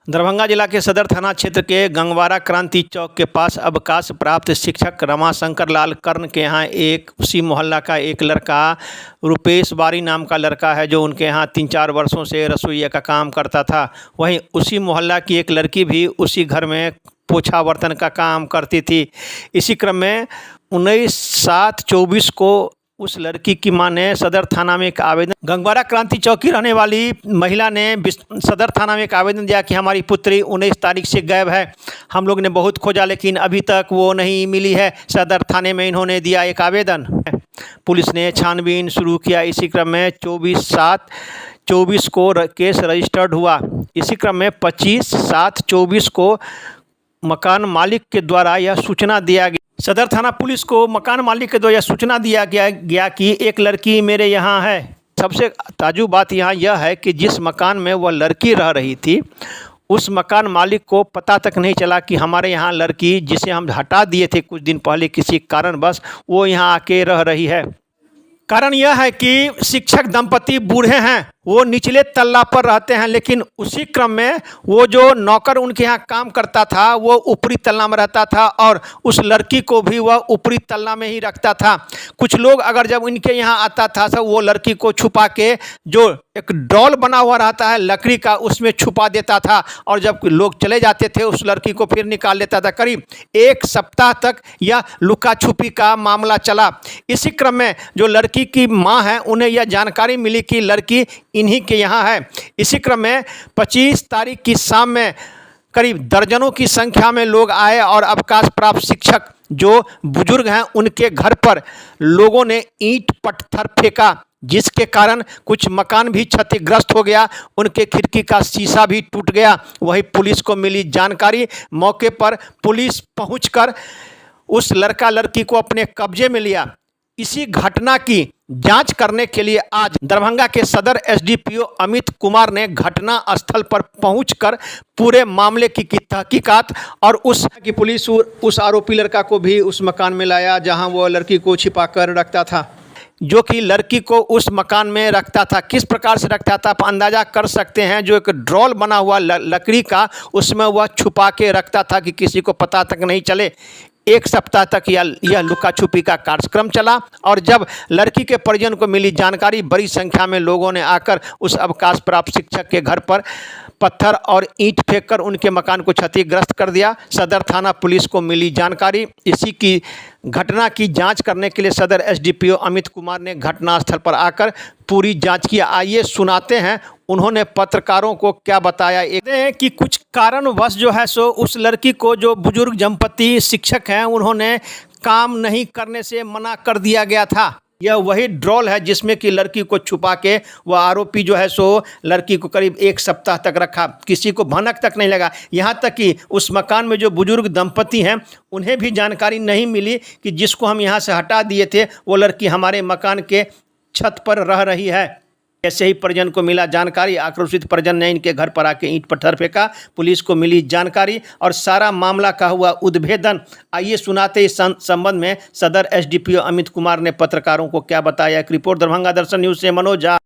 दरभंगा जिला के सदर थाना क्षेत्र के गंगवारा क्रांति चौक के पास अवकाश प्राप्त शिक्षक रमाशंकर लाल कर्ण के यहाँ एक उसी मोहल्ला का एक लड़का रुपेश बारी नाम का लड़का है, जो उनके यहाँ 3-4 वर्षों से रसोइया का काम करता था। वहीं उसी मोहल्ला की एक लड़की भी उसी घर में पोछा बर्तन का काम करती थी। इसी क्रम में 19/7/24 को उस लड़की की मां ने सदर थाना में एक आवेदन, गंगवारा क्रांति चौक की रहने वाली महिला ने सदर थाना में एक आवेदन दिया कि हमारी पुत्री 19 तारीख से गायब है। हम लोग ने बहुत खोजा लेकिन अभी तक वो नहीं मिली है। सदर थाने में इन्होंने दिया एक आवेदन। पुलिस ने छानबीन शुरू किया। इसी क्रम में 24/7/24 को केस रजिस्टर्ड हुआ। इसी क्रम में 25/7/24 को मकान मालिक के द्वारा यह सूचना दिया गया, सदर थाना पुलिस को मकान मालिक के द्वारा यह सूचना दिया गया कि एक लड़की मेरे यहाँ है। सबसे ताजुब बात यहाँ यह है कि जिस मकान में वह लड़की रह रही थी, उस मकान मालिक को पता तक नहीं चला कि हमारे यहाँ लड़की, जिसे हम हटा दिए थे कुछ दिन पहले किसी कारणवश, वो यहाँ आके रह रही है। कारण यह है कि शिक्षक दंपति बूढ़े हैं, वो निचले तल्ला पर रहते हैं, लेकिन उसी क्रम में वो जो नौकर उनके यहाँ काम करता था वो ऊपरी तल्ला में रहता था और उस लड़की को भी वह ऊपरी तल्ला में ही रखता था। कुछ लोग अगर जब इनके यहाँ आता था तो वो लड़की को छुपा के, जो एक डॉल बना हुआ रहता है लकड़ी का, उसमें छुपा देता था और जब लोग चले जाते थे उस लड़की को फिर निकाल लेता था। करीब 1 सप्ताह तक यह लुका छुपी का मामला चला। इसी क्रम में जो लड़की की माँ है उन्हें यह जानकारी मिली कि लड़की इन्हीं के यहाँ है। इसी क्रम में 25 तारीख की शाम में करीब दर्जनों की संख्या में लोग आए और अवकाश प्राप्त शिक्षक जो बुजुर्ग हैं उनके घर पर लोगों ने ईंट पत्थर फेंका, जिसके कारण कुछ मकान भी क्षतिग्रस्त हो गया, उनके खिड़की का शीशा भी टूट गया। वही पुलिस को मिली जानकारी, मौके पर पुलिस पहुंचकर उस लड़का लड़की को अपने कब्जे में लिया। इसी घटना की जांच करने के लिए आज दरभंगा के सदर एसडीपीओ अमित कुमार ने घटना स्थल पर पहुंचकर पूरे मामले की तहकीकात और पुलिस उस आरोपी लड़का को भी उस मकान में लाया जहां वो लड़की को छिपाकर रखता था, जो कि लड़की को उस मकान में रखता था। किस प्रकार से रखता था आप अंदाजा कर सकते हैं। जो एक ड्रॉल बना हुआ लकड़ी का, उसमें वह छुपा के रखता था कि किसी को पता तक नहीं चले। 1 सप्ताह तक यह लुका छुपी का कार्यक्रम चला और जब लड़की के परिजन को मिली जानकारी, बड़ी संख्या में लोगों ने आकर उस अवकाश प्राप्त शिक्षक के घर पर पत्थर और ईंट फेंककर उनके मकान को क्षतिग्रस्त कर दिया। सदर थाना पुलिस को मिली जानकारी। इसी की घटना की जांच करने के लिए सदर एसडीपीओ अमित कुमार ने घटनास्थल पर आकर पूरी जांच किया। आइए सुनाते हैं उन्होंने पत्रकारों को क्या बताया। एक कि कुछ कारणवश जो है सो उस लड़की को, जो बुजुर्ग दंपति शिक्षक हैं, उन्होंने काम नहीं करने से मना कर दिया गया था। यह वही ड्रॉल है जिसमें कि लड़की को छुपा के वह आरोपी जो है सो लड़की को करीब 1 सप्ताह तक रखा। किसी को भनक तक नहीं लगा। यहाँ तक कि उस मकान में जो बुजुर्ग दंपति हैं उन्हें भी जानकारी नहीं मिली कि जिसको हम यहाँ से हटा दिए थे वो लड़की हमारे मकान के छत पर रह रही है। ऐसे ही परिजन को मिला जानकारी, आक्रोशित परिजन ने इनके घर पर आके ईंट पत्थर फेंका। पुलिस को मिली जानकारी और सारा मामला का हुआ उद्भेदन। आइए सुनाते इस संबंध में सदर एसडीपीओ अमित कुमार ने पत्रकारों को क्या बताया। एक रिपोर्ट दरभंगा दर्शन न्यूज से मनोज झा।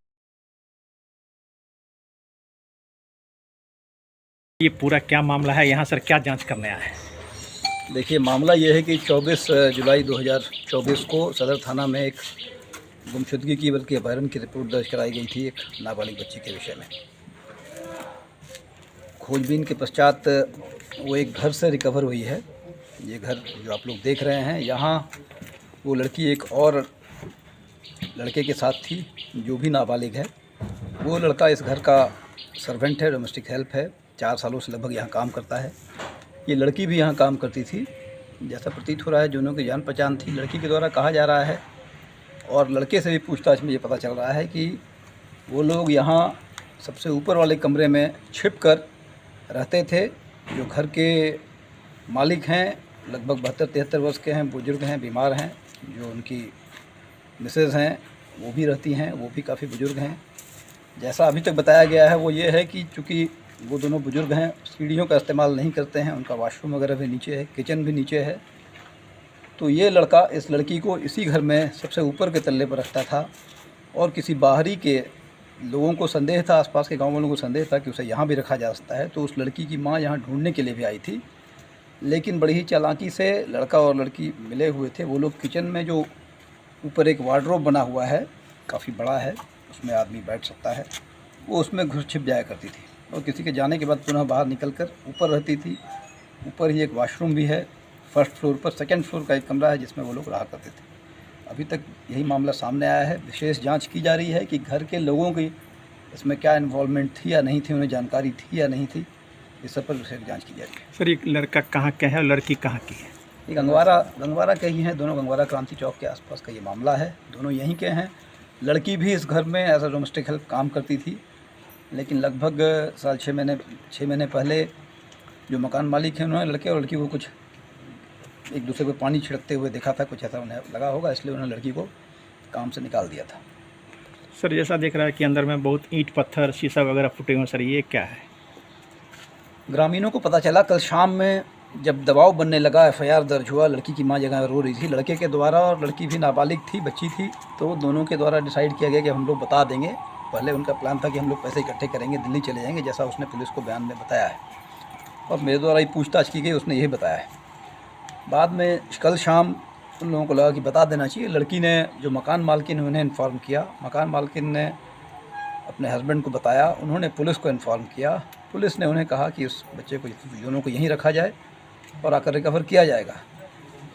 ये पूरा क्या मामला है यहाँ सर, क्या जांच करने आए हैं? देखिए, मामला ये है कि 24 जुलाई 2024 को सदर थाना में एक गुमशुदगी की बल्कि अपहरण की रिपोर्ट दर्ज कराई गई थी एक नाबालिग बच्ची के विषय में। खोजबीन के पश्चात वो एक घर से रिकवर हुई है। ये घर जो आप लोग देख रहे हैं, यहाँ वो लड़की एक और लड़के के साथ थी जो भी नाबालिग है। वो लड़का इस घर का सर्वेंट है, डोमेस्टिक हेल्प है, 4 सालों से लगभग यहाँ काम करता है। ये लड़की भी यहाँ काम करती थी। जैसा प्रतीत हो रहा है दोनों की जान पहचान थी। लड़की के द्वारा कहा जा रहा है और लड़के से भी पूछताछ में ये पता चल रहा है कि वो लोग यहाँ सबसे ऊपर वाले कमरे में छिपकर रहते थे। जो घर के मालिक हैं लगभग 72-73 वर्ष के हैं, बुजुर्ग हैं, बीमार हैं। जो उनकी मिसेज़ हैं वो भी रहती हैं, वो भी काफ़ी बुजुर्ग हैं। जैसा अभी तक बताया गया है वो ये है कि चूँकि वो दोनों बुजुर्ग हैं, सीढ़ियों का इस्तेमाल नहीं करते हैं, उनका वॉशरूम वगैरह भी नीचे है, किचन भी नीचे है। तो ये लड़का इस लड़की को इसी घर में सबसे ऊपर के तल्ले पर रखता था और किसी बाहरी के लोगों को संदेह था, आसपास के गांव वालों को संदेह था कि उसे यहाँ भी रखा जा सकता है, तो उस लड़की की माँ यहाँ ढूंढने के लिए भी आई थी। लेकिन बड़ी ही चालाकी से लड़का और लड़की मिले हुए थे। वो लोग किचन में जो ऊपर एक वार्डरोब बना हुआ है, काफ़ी बड़ा है, उसमें आदमी बैठ सकता है, वो उसमें घुस छिप जाया करती थी और किसी के जाने के बाद पुनः बाहर निकलकर ऊपर रहती थी। ऊपर ही एक वॉशरूम भी है, फर्स्ट फ्लोर पर सेकंड फ्लोर का एक कमरा है जिसमें वो लोग रहा करते थे। अभी तक यही मामला सामने आया है। विशेष जांच की जा रही है कि घर के लोगों की इसमें क्या इन्वॉल्वमेंट थी या नहीं थी, उन्हें जानकारी थी या नहीं थी, इस सब पर विशेष जांच की जा रही है। सर, ये लड़का कहाँ का है और लड़की कहाँ की है? ये गंगवारा के ही हैं, दोनों गंगवारा क्रांति चौक के आसपास का ये मामला है। दोनों यहीं के हैं। लड़की भी इस घर में एज अ डोमेस्टिक हेल्प काम करती थी, लेकिन लगभग 6 महीने पहले जो मकान मालिक हैं उन्होंने लड़के और लड़की को कुछ एक दूसरे को पानी छिड़कते हुए देखा था, कुछ ऐसा उन्हें लगा होगा, इसलिए उन्होंने लड़की को काम से निकाल दिया था। सर, जैसा देख रहा है कि अंदर में बहुत ईंट पत्थर शीशा वगैरह फूटे हुए, सर ये क्या है? ग्रामीणों को पता चला कल शाम में, जब दबाव बनने लगा, एफआईआर दर्ज हुआ, लड़की की मां जगह रो रही थी लड़के के द्वारा, और लड़की भी नाबालिग थी, बच्ची थी, तो दोनों के द्वारा डिसाइड किया गया कि हम लोग बता देंगे। पहले उनका प्लान था कि हम लोग पैसे इकट्ठे करेंगे, दिल्ली चले जाएंगे, जैसा उसने पुलिस को बयान में बताया है, और मेरे द्वारा ही पूछताछ की गई, उसने यही बताया है। बाद में कल शाम उन लोगों को लगा कि बता देना चाहिए। लड़की ने, जो मकान मालकिन उन्हें इन्फॉर्म किया, मकान मालकिन ने अपने हस्बैंड को बताया, उन्होंने पुलिस को इन्फॉर्म किया। पुलिस ने उन्हें कहा कि उस बच्चे को, दोनों को यहीं रखा जाए और आकर रिकवर किया जाएगा।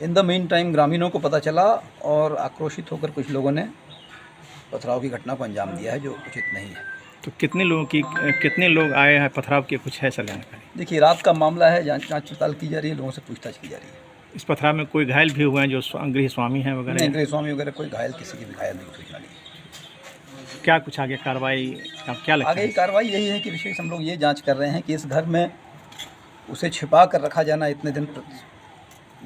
इन द मीन टाइम ग्रामीणों को पता चला और आक्रोशित होकर कुछ लोगों ने पथराव की घटना को अंजाम दिया है, जो उचित नहीं है। तो कितने लोग आए हैं पथराव के, कुछ है सर जानकारी? देखिए, रात का मामला है, जांच पड़ताल की जा रही है, लोगों से पूछताछ की जा रही है। इस पथराव में कोई घायल भी हुए हैं जो गृह स्वामी हैं नहीं, वगैरह? गृह स्वामी वगैरह कोई घायल, किसी की भी घायल नहीं, सूचना नहीं। क्या कुछ आगे कार्रवाई क्या लगता आगे है? की कार्रवाई यही है कि विशेष हम लोग ये जांच कर रहे हैं कि इस घर में उसे छिपा कर रखा जाना इतने दिन,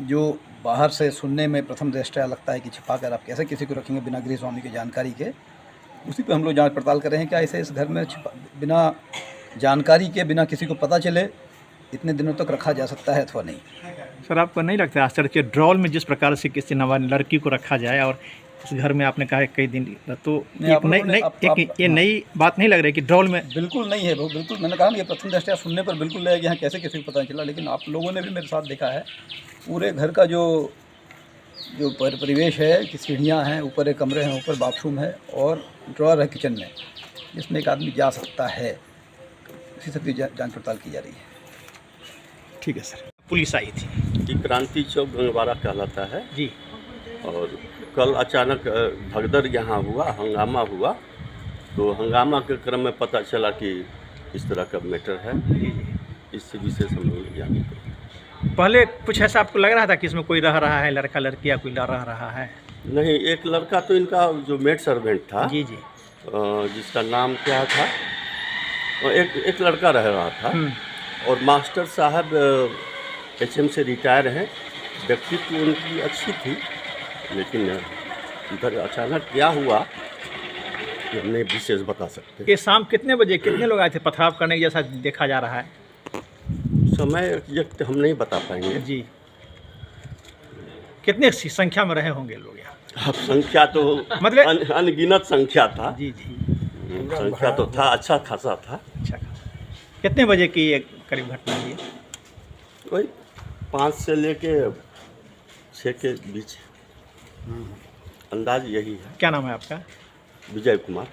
जो बाहर से सुनने में प्रथम दृष्टया लगता है कि छिपा कर आप कैसे किसी को रखेंगे बिना गृह स्वामी की जानकारी के, उसी पे हम लोग जांच पड़ताल कर रहे हैं। क्या इसे इस घर में बिना जानकारी के, बिना किसी को पता चले इतने दिनों तक रखा जा सकता है अथवा नहीं? सर, आपको नहीं लगता आश्चर्य कि ड्रॉल में जिस प्रकार से किसी लड़की को रखा जाए और इस घर में आपने कहा है कई दिन, तो ये नई बात नहीं लग रही कि ड्रॉल में? बिल्कुल नहीं है वो, बिल्कुल मैंने कहा ना, ये प्रथम दृष्टया सुनने पर बिल्कुल लगेगा कि यहाँ कैसे किसी को पता नहीं चला, लेकिन आप लोगों ने भी मेरे साथ देखा है पूरे घर का जो परिवेश है कि सीढ़ियाँ हैं, ऊपर एक कमरे हैं, ऊपर बाथरूम है और ड्रॉअर है किचन में, जिसमें एक आदमी जा सकता है। इसी सब की जांच पड़ताल की जा रही है। ठीक है सर। पुलिस आई थी जी, क्रांति चौक गंगवारा कहलाता है जी, और कल अचानक भगदड़ यहाँ हुआ, हंगामा हुआ, तो हंगामा के क्रम में पता चला कि इस तरह का मैटर है। इससे विशेष हम लोग जाने थे। पहले कुछ ऐसा आपको लग रहा था कि इसमें कोई रह रहा है, लड़का लड़की या कोई रह रहा है? नहीं, एक लड़का तो इनका जो मेड सर्वेंट था जी जी, जिसका नाम क्या था, एक लड़का रह रहा था, और मास्टर साहब HM से रिटायर हैं। व्यक्तित्व उनकी अच्छी थी, लेकिन इधर अचानक क्या हुआ कि हम नहीं विशेष बता सकते। ये शाम कितने बजे कितने लोग आए थे पथराव करने, जैसा देखा जा रहा है? समय एग्जैक्ट हम नहीं बता पाएंगे जी, कितने संख्या में रहे होंगे लोग यहाँ? अब संख्या तो मतलब अनगिनत संख्या था। जी जी, संख्या तो था, अच्छा खासा था। अच्छा, कितने बजे की ये करीब घटना हुई है? कोई 5 से लेके 6 के बीच, अंदाज यही है। क्या नाम है आपका? विजय कुमार।